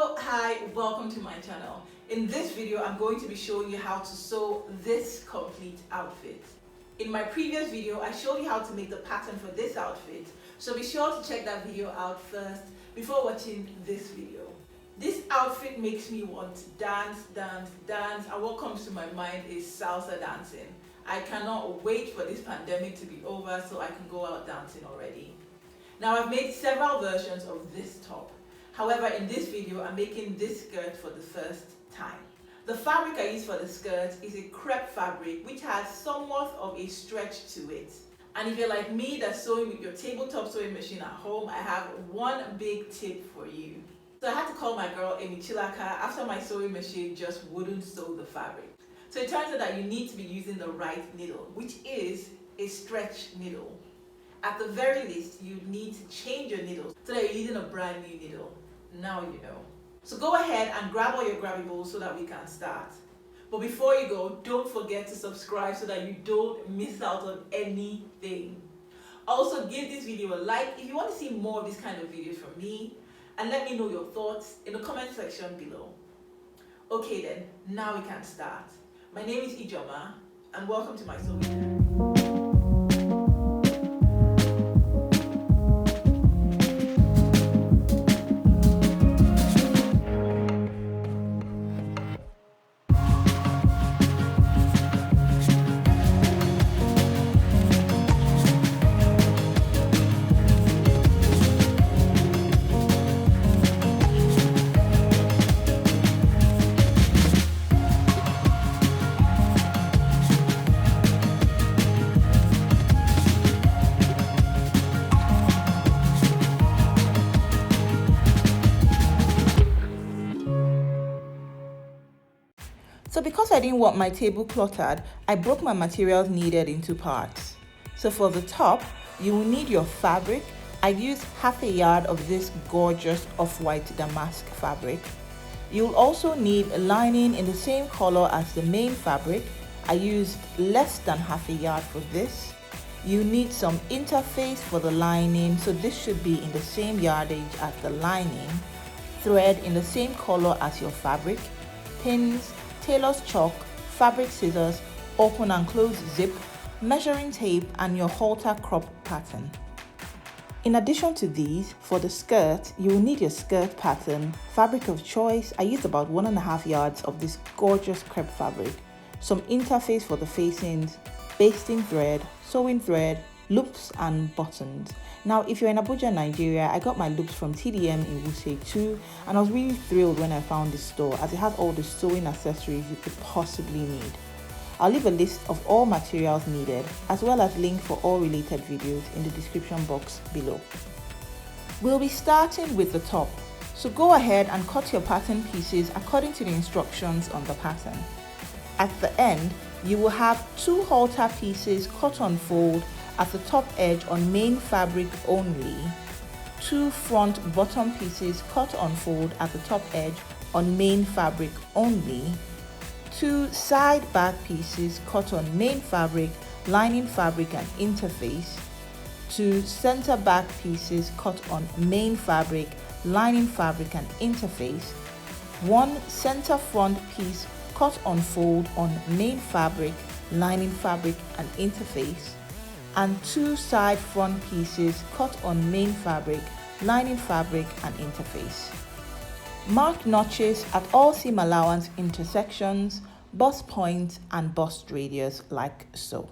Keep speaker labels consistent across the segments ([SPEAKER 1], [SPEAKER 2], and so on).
[SPEAKER 1] Hi, welcome to my channel. In this video, I'm going to be showing you how to sew this complete outfit. In my previous video, I showed you how to make the pattern for this outfit, so be sure to check that video out first before watching this video. This outfit makes me want to dance, and what comes to my mind is salsa dancing. I cannot wait for this pandemic to be over so I can go out dancing already. Now, I've made several versions of this top. However, in this video, I'm making this skirt for the first time. The fabric I use for the skirt is a crepe fabric which has somewhat of a stretch to it. And if you're like me that's sewing with your tabletop sewing machine at home, I have one big tip for you. So I had to call my girl Amy Chilaka after my sewing machine just wouldn't sew the fabric. So it turns out that you need to be using the right needle, which is a stretch needle. At the very least, you need to change your needle so that you're using a brand new needle. Now you know. So go ahead and grab all your grabbables so that we can start. But before you go, don't forget to subscribe so that you don't miss out on anything. Also, give this video a like if you want to see more of this kind of videos from me, and let me know your thoughts in the comment section below. Okay then, now we can start. My name is Ijeoma, and welcome to my sewing journey. So because I didn't want my table cluttered, I broke my materials needed into parts. So for the top, you will need your fabric. I used half a yard of this gorgeous off-white damask fabric. You'll also need a lining in the same color as the main fabric. I used less than half a yard for this. You need some interface for the lining, so this should be in the same yardage as the lining. Thread in the same color as your fabric. Pins, Tailors chalk, fabric scissors, open and close zip, measuring tape, and your halter crop pattern. In addition to these, for the skirt, you will need your skirt pattern, fabric of choice. I used about 1.5 yards of this gorgeous crepe fabric, some interface for the facings, basting thread, sewing thread, loops, and buttons. Now, if you're in Abuja, Nigeria, I got my loops from TDM in Wuse 2, and I was really thrilled when I found this store as it has all the sewing accessories you could possibly need. I'll leave a list of all materials needed, as well as links for all related videos in the description box below. We'll be starting with the top, so go ahead and cut your pattern pieces according to the instructions on the pattern. At the end, you will have 2 halter pieces cut on fold at the top edge on main fabric only, 2 front bottom pieces cut on fold at the top edge on main fabric only, 2 side back pieces cut on main fabric, lining fabric and interface, 2 center back pieces cut on main fabric, lining fabric and interface, 1 center front piece cut on fold on main fabric, lining fabric and interface, and 2 side front pieces cut on main fabric, lining fabric and interface. Mark notches at all seam allowance intersections, bust points and bust radius like so.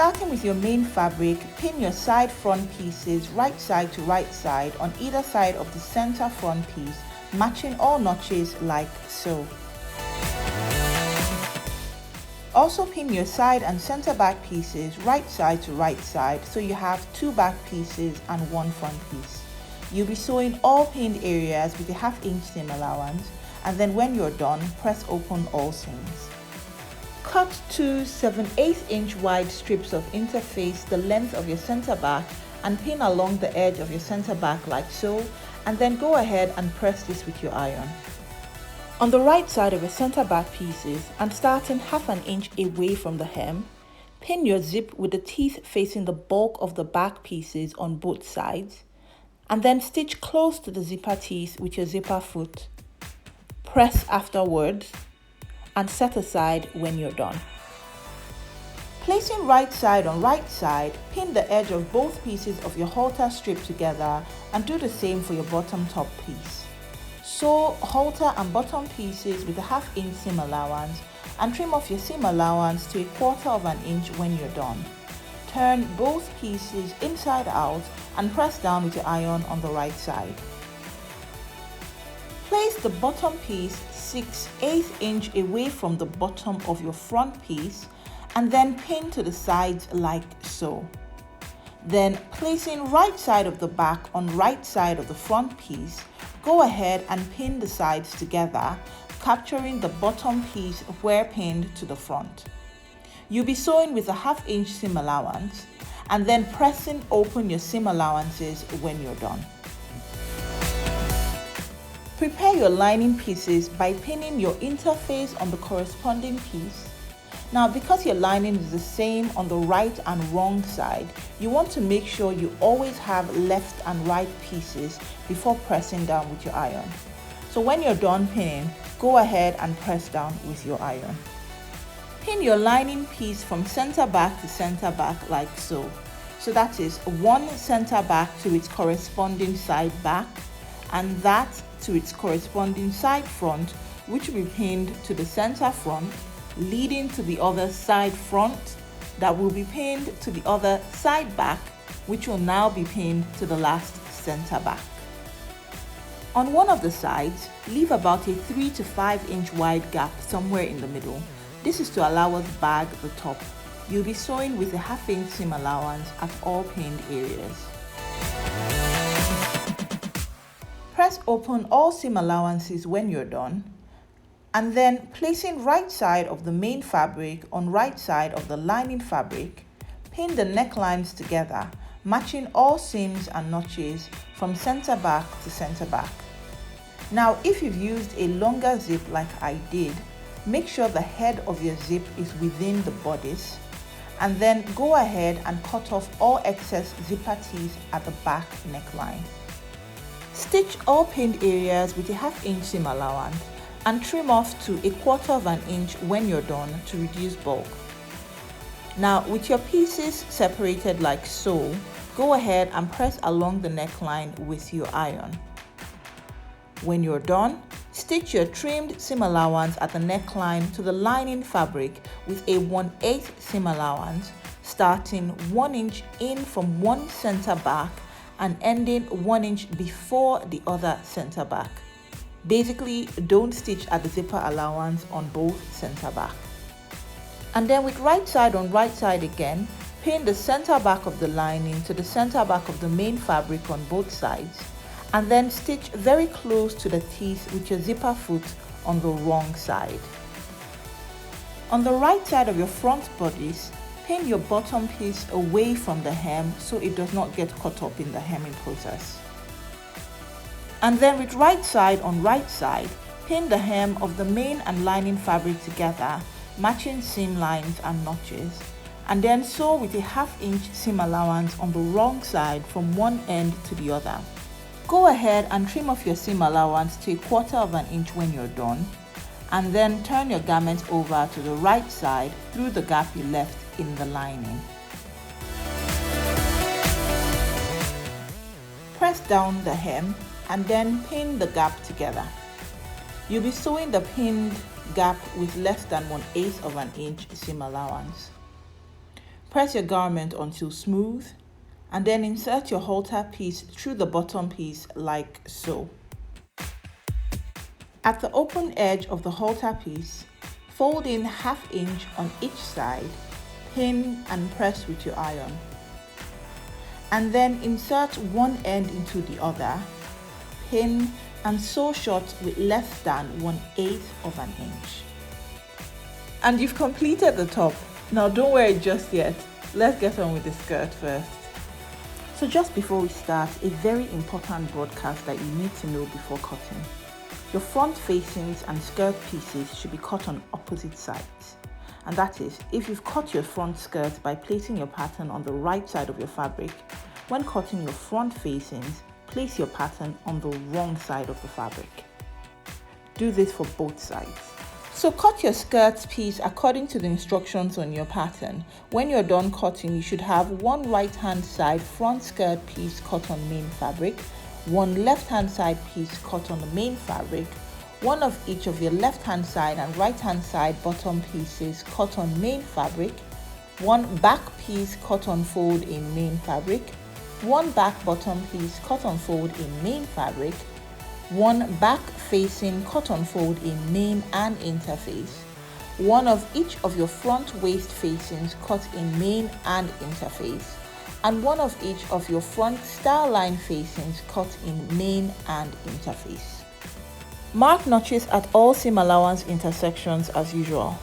[SPEAKER 1] Starting with your main fabric, pin your side front pieces right side to right side on either side of the center front piece, matching all notches like so. Also pin your side and center back pieces right side to right side so you have 2 back pieces and 1 front piece. You'll be sewing all pinned areas with a 1/2 inch seam allowance, and then when you're done, press open all seams. Cut 2 7/8 inch wide strips of interface the length of your center back and pin along the edge of your center back like so, and then go ahead and press this with your iron. On the right side of your center back pieces and starting 1/2 inch away from the hem, pin your zip with the teeth facing the bulk of the back pieces on both sides, and then stitch close to the zipper teeth with your zipper foot. Press afterwards and set aside when you're done. Placing right side on right side, pin the edge of both pieces of your halter strip together and do the same for your bottom top piece. Sew halter and bottom pieces with a 1/2 inch seam allowance and trim off your seam allowance to a 1/4 inch when you're done. Turn both pieces inside out and press down with your iron on the right side. Place the bottom piece 6/8 inch away from the bottom of your front piece and then pin to the sides like so. Then placing right side of the back on right side of the front piece, go ahead and pin the sides together, capturing the bottom piece where pinned to the front. You'll be sewing with a 1/2 inch seam allowance and then pressing open your seam allowances when you're done. Prepare your lining pieces by pinning your interface on the corresponding piece. Now, because your lining is the same on the right and wrong side, you want to make sure you always have left and right pieces before pressing down with your iron. So when you're done pinning, go ahead and press down with your iron. Pin your lining piece from center back to center back like so. So that is one center back to its corresponding side back, and that to its corresponding side front, which will be pinned to the center front, leading to the other side front that will be pinned to the other side back, which will now be pinned to the last center back. On one of the sides, leave about a 3 to 5 inch wide gap somewhere in the middle. This is to allow us bag the top. You'll be sewing with a 1/2 inch seam allowance at all pinned areas. Press open all seam allowances when you're done, and then placing right side of the main fabric on right side of the lining fabric, pin the necklines together, matching all seams and notches from center back to center back. Now, if you've used a longer zip like I did, make sure the head of your zip is within the bodice, and then go ahead and cut off all excess zipper teeth at the back neckline. Stitch all pinned areas with a 1/2 inch seam allowance and trim off to a 1/4 inch when you're done to reduce bulk. Now, with your pieces separated like so, go ahead and press along the neckline with your iron. When you're done, stitch your trimmed seam allowance at the neckline to the lining fabric with a 1/8 seam allowance, starting 1 inch in from one center back and ending 1 inch before the other center back. Basically, don't stitch at the zipper allowance on both center back. And then with right side on right side again, pin the center back of the lining to the center back of the main fabric on both sides, and then stitch very close to the teeth with your zipper foot on the wrong side. On the right side of your front bodice, pin your bottom piece away from the hem so it does not get caught up in the hemming process. And then with right side on right side, pin the hem of the main and lining fabric together, matching seam lines and notches, and then sew with a 1/2 inch seam allowance on the wrong side from one end to the other. Go ahead and trim off your seam allowance to a 1/4 inch when you're done, and then turn your garment over to the right side through the gap you left in the lining. Press down the hem and then pin the gap together. You'll be sewing the pinned gap with less than 1/8 of an inch seam allowance. Press your garment until smooth, and then insert your halter piece through the bottom piece like so. At the open edge of the halter piece, fold in 1/2 inch on each side, pin and press with your iron. And then insert one end into the other, pin and sew shut with less than 1/8 of an inch. And you've completed the top. Now don't wear it just yet. Let's get on with the skirt first. So just before we start, a very important broadcast that you need to know before cutting. Your front facings and skirt pieces should be cut on opposite sides. And that is, if you've cut your front skirt by placing your pattern on the right side of your fabric, when cutting your front facings, place your pattern on the wrong side of the fabric. Do this for both sides. So cut your skirt piece according to the instructions on your pattern. When you're done cutting, you should have one right hand side front skirt piece cut on main fabric, one left hand side piece cut on the main fabric, one of each of your left hand side and right hand side bottom pieces cut on main fabric, one back piece cut on fold in main fabric, one back bottom piece cut on fold in main fabric, one back facing cut on fold in main and interface, one of each of your front waist facings cut in main and interface, and one of each of your front style line facings cut in main and interface. Mark notches at all seam allowance intersections as usual.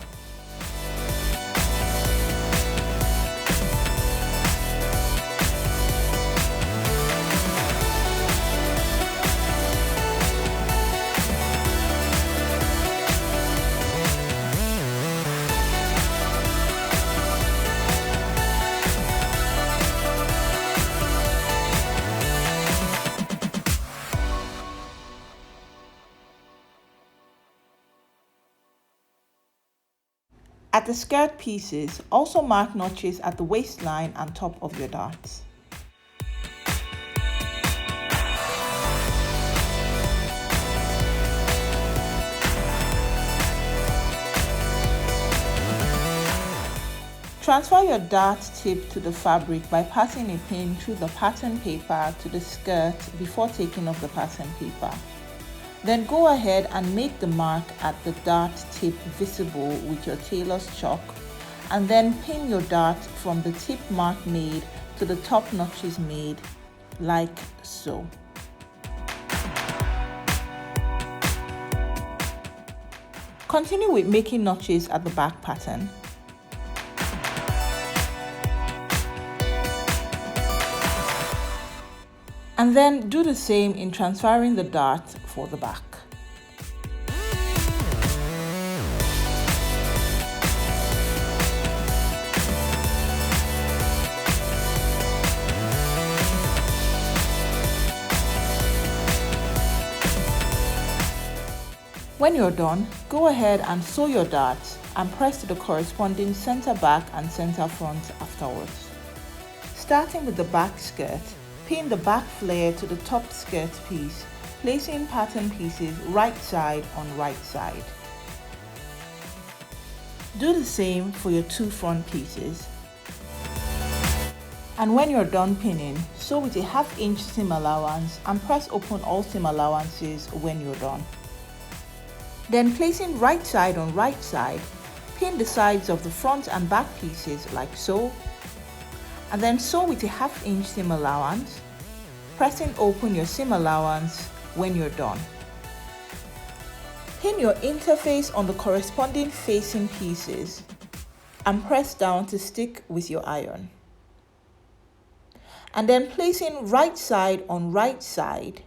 [SPEAKER 1] At the skirt pieces, also mark notches at the waistline and top of your darts. Transfer your dart tip to the fabric by passing a pin through the pattern paper to the skirt before taking off the pattern paper. Then go ahead and make the mark at the dart tip visible with your tailor's chalk, and then pin your dart from the tip mark made to the top notches made, like so. Continue with making notches at the back pattern. And then do the same in transferring the dart for the back. When you're done, go ahead and sew your darts and press to the corresponding center back and center front afterwards. Starting with the back skirt, pin the back flare to the top skirt piece, placing pattern pieces right side on right side. Do the same for your two front pieces. And when you're done pinning, sew with a 1/2 inch seam allowance and press open all seam allowances when you're done. Then placing right side on right side, pin the sides of the front and back pieces like so, and then sew with a 1/2 inch seam allowance, pressing open your seam allowance when you're done. Pin your interface on the corresponding facing pieces and press down to stick with your iron. And then placing right side on right side,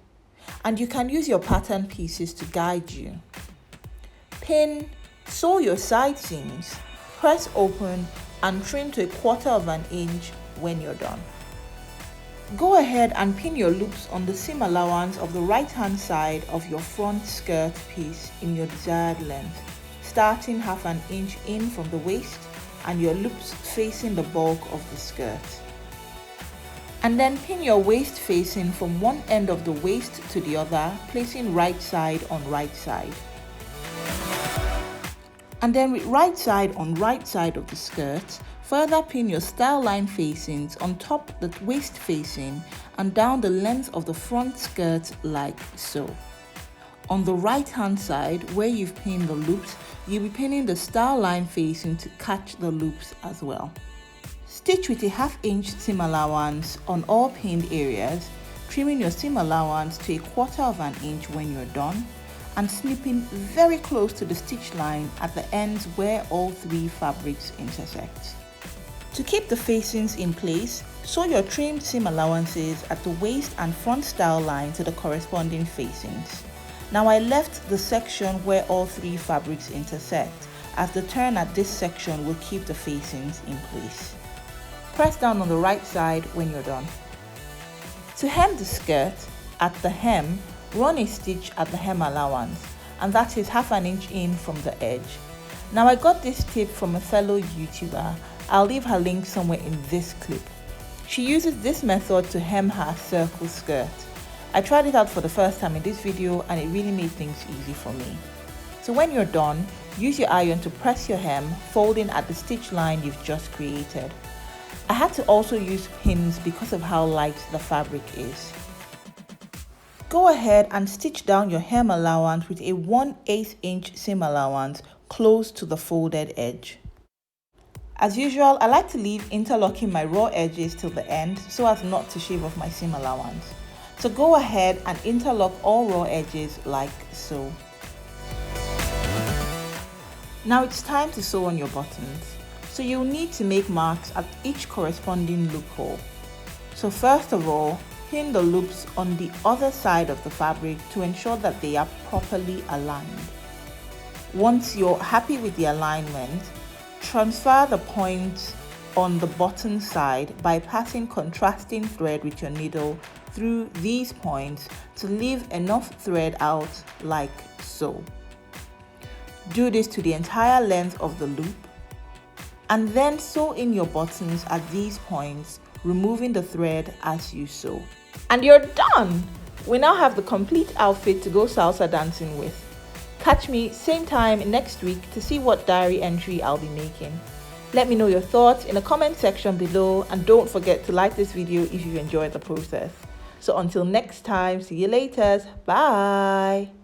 [SPEAKER 1] and you can use your pattern pieces to guide you. Pin, sew your side seams, press open and trim to 1/4 of an inch when you're done. Go ahead and pin your loops on the seam allowance of the right hand side of your front skirt piece in your desired length, starting 1/2 an inch in from the waist and your loops facing the bulk of the skirt. And then pin your waist facing from one end of the waist to the other, placing right side on right side. And then with right side on right side of the skirt, Further pin your style line facings on top the waist facing and down the length of the front skirt like so. On the right hand side where you've pinned the loops, you'll be pinning the style line facing to catch the loops as well. Stitch with a 1/2 inch seam allowance on all pinned areas, trimming your seam allowance to 1/4 inch when you're done, and snipping very close to the stitch line at the ends where all 3 fabrics intersect. To keep the facings in place, sew your trimmed seam allowances at the waist and front style line to the corresponding facings. Now I left the section where all 3 fabrics intersect, as the turn at this section will keep the facings in place. Press down on the right side when you're done. To hem the skirt, at the hem, run a stitch at the hem allowance, and that is 1/2 inch in from the edge. Now I got this tip from a fellow YouTuber. I'll leave her link somewhere in this clip. She uses this method to hem her circle skirt. I tried it out for the first time in this video and it really made things easy for me. So when you're done, use your iron to press your hem, folding at the stitch line you've just created. I had to also use pins because of how light the fabric is. Go ahead and stitch down your hem allowance with a 1/8 inch seam allowance close to the folded edge. As usual, I like to leave interlocking my raw edges till the end so as not to shave off my seam allowance. So go ahead and interlock all raw edges like so. Now it's time to sew on your buttons. So you'll need to make marks at each corresponding loophole. So first of all, pin the loops on the other side of the fabric to ensure that they are properly aligned. Once you're happy with the alignment, transfer the points on the button side by passing contrasting thread with your needle through these points to leave enough thread out like so. Do this to the entire length of the loop, and then sew in your buttons at these points, removing the thread as you sew. And you're done! We now have the complete outfit to go salsa dancing with. Catch me same time next week to see what diary entry I'll be making. Let me know your thoughts in the comment section below, and don't forget to like this video if you enjoyed the process. So until next time, see you later. Bye!